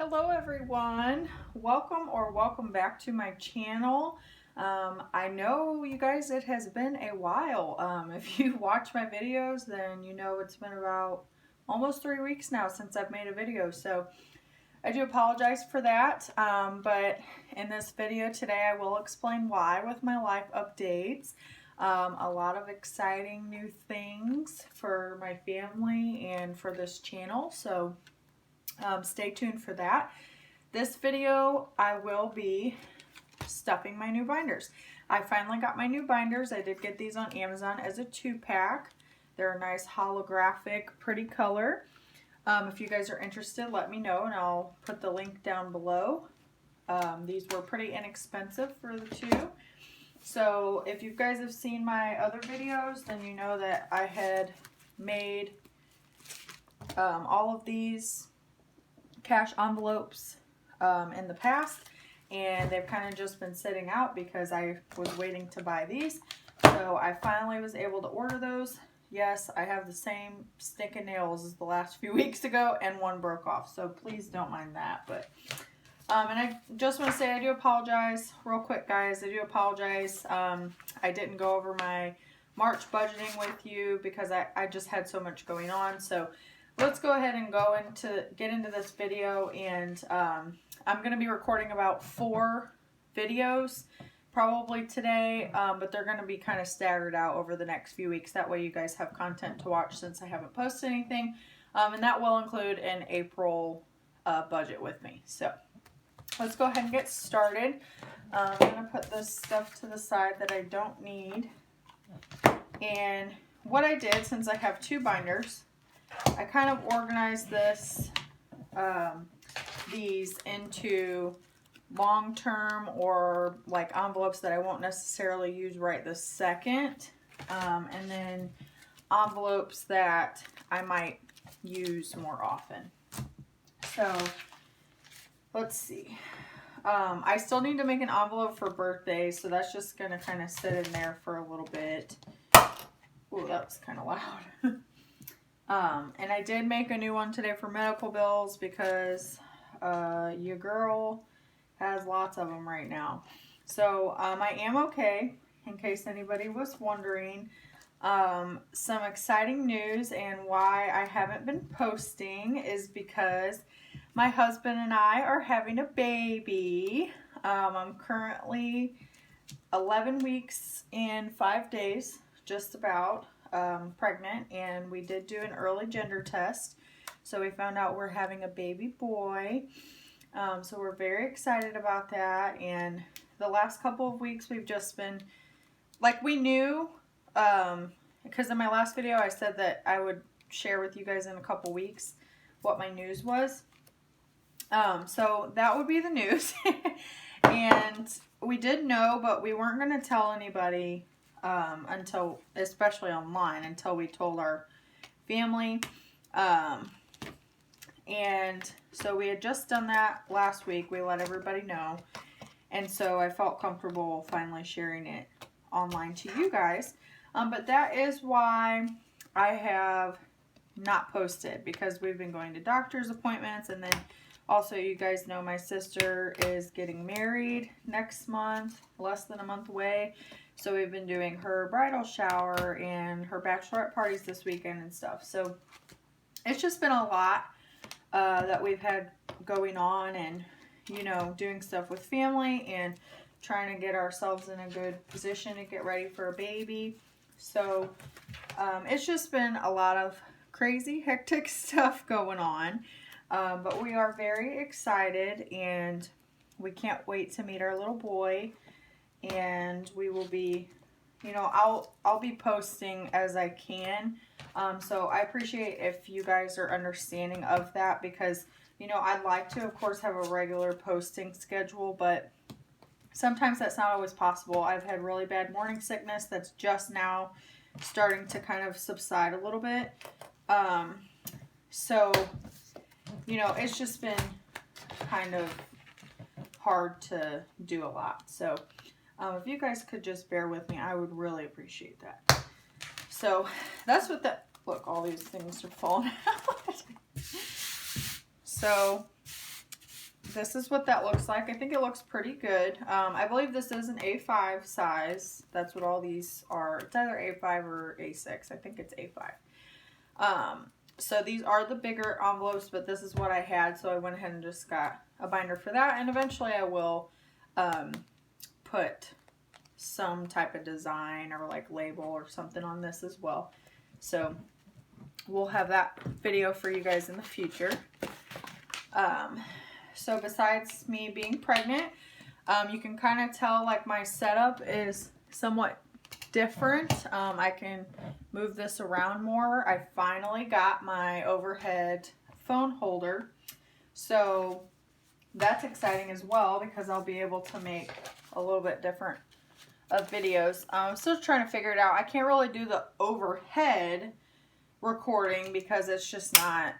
Hello everyone, welcome back to my channel. I know you guys, it has been a while. If you watch my videos, then you know it's been about almost 3 weeks now since I've made a video, so I do apologize for that. But in this video today I will explain why with my life updates. A lot of exciting new things for my family and for this channel, so stay tuned for that. This video I will be stuffing my new binders. I finally got my new binders. I did get these on Amazon as a 2-pack. They're a nice holographic, pretty color. If you guys are interested, let me know and I'll put the link down below. These were pretty inexpensive for the two. So if you guys have seen my other videos, then you know that I had made all of these cash envelopes in the past, and they've kind of just been sitting out because I was waiting to buy these. So I finally was able to order those. Yes, I have the same stinking nails as the last few weeks ago, and one broke off, so please don't mind that. But and I just want to say I do apologize real quick, guys. I do apologize. I didn't go over my March budgeting with you because I just had so much going on. So let's go ahead and get into this video, and I'm going to be recording about 4 videos probably today, but they're going to be kind of staggered out over the next few weeks. That way you guys have content to watch since I haven't posted anything, and that will include an April budget with me. So let's go ahead and get started. I'm going to put this stuff to the side that I don't need, and what I did, since I have 2 binders, I kind of organized these into long-term or like envelopes that I won't necessarily use right this second, and then envelopes that I might use more often. So let's see. I still need to make an envelope for birthdays, so that's just going to kind of sit in there for a little bit. Oh, that was kind of loud. And I did make a new one today for medical bills because your girl has lots of them right now. So I am okay, in case anybody was wondering. Some exciting news, and why I haven't been posting is because my husband and I are having a baby. I'm currently 11 weeks and 5 days, just about. Pregnant, and we did do an early gender test, so we found out we're having a baby boy. So we're very excited about that, and the last couple of weeks we've just been like, we knew, because in my last video I said that I would share with you guys in a couple weeks what my news was. So that would be the news. And we did know, but we weren't going to tell anybody until, especially online, until we told our family. And so we had just done that last week. We let everybody know. And so I felt comfortable finally sharing it online to you guys. But that is why I have not posted, because we've been going to doctor's appointments, and then also, you guys know my sister is getting married next month, less than a month away. So we've been doing her bridal shower and her bachelorette parties this weekend and stuff. So it's just been a lot that we've had going on, and, you know, doing stuff with family and trying to get ourselves in a good position to get ready for a baby. So it's just been a lot of crazy, hectic stuff going on. But we are very excited, and we can't wait to meet our little boy. And we will be, you know, I'll be posting as I can. So I appreciate if you guys are understanding of that, because, you know, I'd like to, of course, have a regular posting schedule, but sometimes that's not always possible. I've had really bad morning sickness that's just now starting to kind of subside a little bit. So, you know, it's just been kind of hard to do a lot. So if you guys could just bear with me, I would really appreciate that. So that's what that, look, all these things are falling out. So this is what that looks like. I think it looks pretty good. I believe this is an A5 size. That's what all these are. It's either A5 or A6. I think it's A5. So these are the bigger envelopes, but this is what I had, so I went ahead and just got a binder for that, and eventually I will put some type of design or like label or something on this as well. So we'll have that video for you guys in the future. So besides me being pregnant, you can kind of tell like my setup is somewhat different. I can move this around more. I finally got my overhead phone holder, so that's exciting as well because I'll be able to make a little bit different of videos. I'm still trying to figure it out. I can't really do the overhead recording because it's just not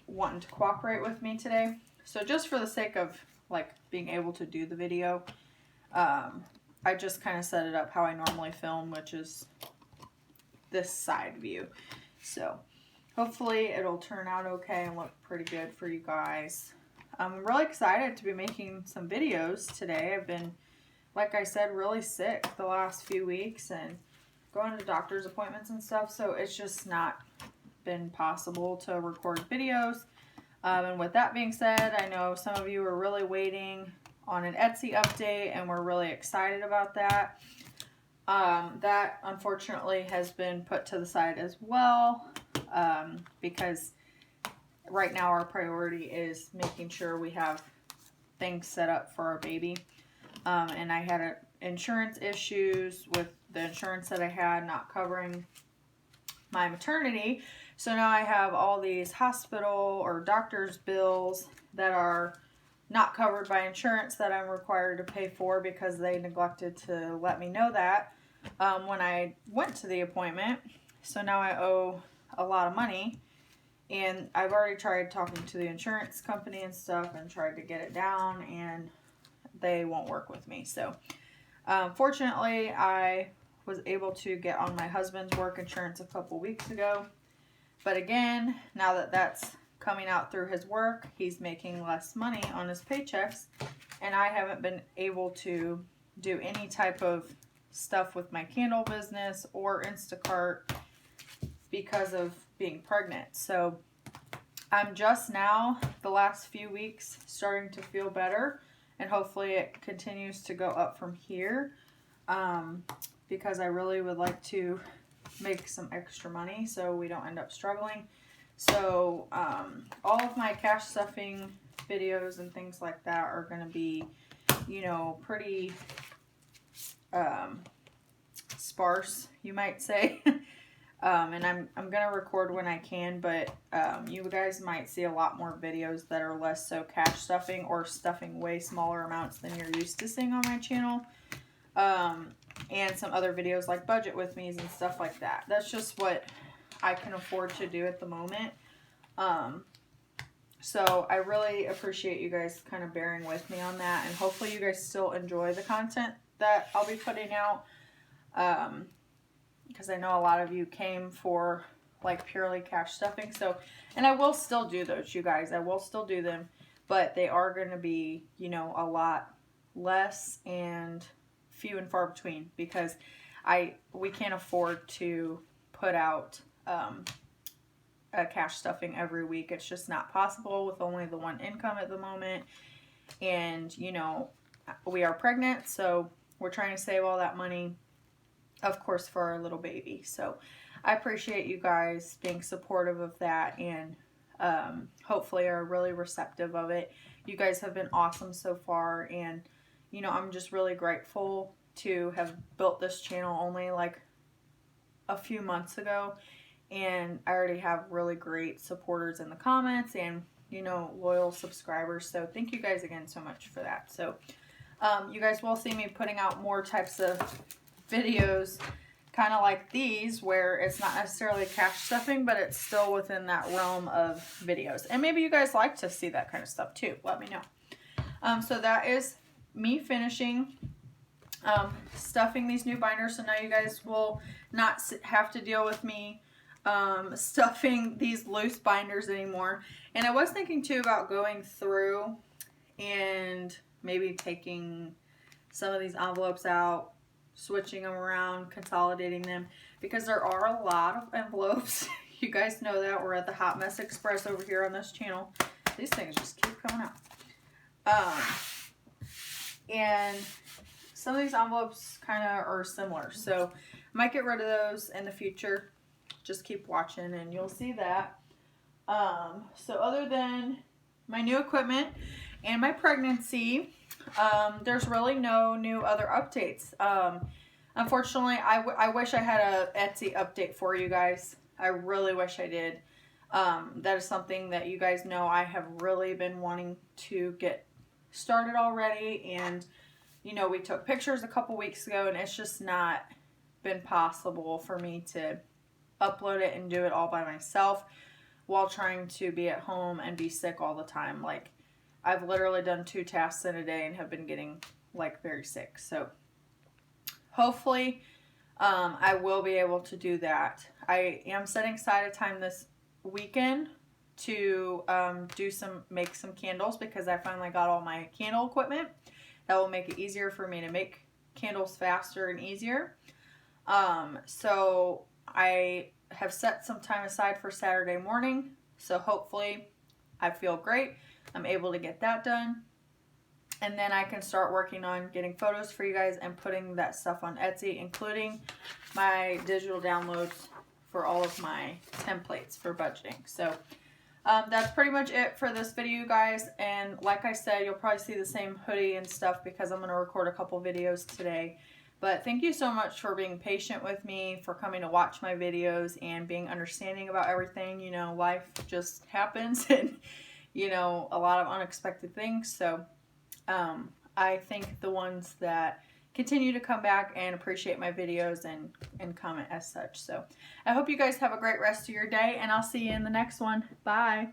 wanting to cooperate with me today. So just for the sake of like being able to do the video, I just kind of set it up how I normally film, which is this side view. So hopefully it'll turn out okay and look pretty good for you guys. I'm really excited to be making some videos today. I've been, like I said, really sick the last few weeks and going to doctor's appointments and stuff, so it's just not been possible to record videos. And with that being said, I know some of you are really waiting on an Etsy update, and we're really excited about that. That unfortunately has been put to the side as well, because right now our priority is making sure we have things set up for our baby. And I had insurance issues with the insurance that I had not covering my maternity. So now I have all these hospital or doctor's bills that are not covered by insurance that I'm required to pay for because they neglected to let me know that when I went to the appointment. So now I owe a lot of money, and I've already tried talking to the insurance company and stuff and tried to get it down, and they won't work with me. So fortunately I was able to get on my husband's work insurance a couple weeks ago, but again, now that that's coming out through his work, he's making less money on his paychecks, and I haven't been able to do any type of stuff with my candle business or Instacart because of being pregnant. So I'm just now, the last few weeks, starting to feel better, and hopefully it continues to go up from here, because I really would like to make some extra money so we don't end up struggling. So all of my cash stuffing videos and things like that are going to be, you know, pretty sparse, you might say. And I'm going to record when I can, but you guys might see a lot more videos that are less so cash stuffing or stuffing way smaller amounts than you're used to seeing on my channel. And some other videos like budget with me's and stuff like that. That's just what I can afford to do at the moment. So I really appreciate you guys kind of bearing with me on that, and hopefully you guys still enjoy the content that I'll be putting out. Because I know a lot of you came for like purely cash stuffing. So, and I will still do those, you guys. I will still do them, but they are going to be, you know, a lot less and few and far between, because we can't afford to put out a cash stuffing every week. It's just not possible with only the one income at the moment. And, you know, we are pregnant, so we're trying to save all that money, of course, for our little baby. So I appreciate you guys being supportive of that, and hopefully are really receptive of it. You guys have been awesome so far, and you know, I'm just really grateful to have built this channel only like a few months ago, and I already have really great supporters in the comments and, you know, loyal subscribers. So thank you guys again so much for that. So you guys will see me putting out more types of videos kind of like these, where it's not necessarily cash stuffing, but it's still within that realm of videos. And maybe you guys like to see that kind of stuff too. Let me know. So that is me finishing stuffing these new binders. So now you guys will not have to deal with me stuffing these loose binders anymore. And I was thinking too about going through and maybe taking some of these envelopes out, switching them around, consolidating them, because there are a lot of envelopes. You guys know that. We're at the Hot Mess Express over here on this channel. These things just keep coming out. And some of these envelopes kind of are similar, so I might get rid of those in the future. Just keep watching and you'll see that. So other than my new equipment and my pregnancy, there's really no new other updates. Unfortunately, I wish I had a Etsy update for you guys. I really wish I did. That is something that you guys know I have really been wanting to get started already, and you know, we took pictures a couple weeks ago, and it's just not been possible for me to upload it and do it all by myself while trying to be at home and be sick all the time. Like, I've literally done 2 tasks in a day and have been getting like very sick. So hopefully I will be able to do that. I am setting aside a time this weekend to make some candles, because I finally got all my candle equipment. That will make it easier for me to make candles faster and easier. So I have set some time aside for Saturday morning, so hopefully I feel great. I'm able to get that done, and then I can start working on getting photos for you guys and putting that stuff on Etsy, including my digital downloads for all of my templates for budgeting. So that's pretty much it for this video, guys. And like I said, you'll probably see the same hoodie and stuff because I'm going to record a couple videos today. But thank you so much for being patient with me, for coming to watch my videos and being understanding about everything. You know, life just happens, and, you know, a lot of unexpected things. So I thank the ones that continue to come back and appreciate my videos and comment as such. So I hope you guys have a great rest of your day, and I'll see you in the next one. Bye.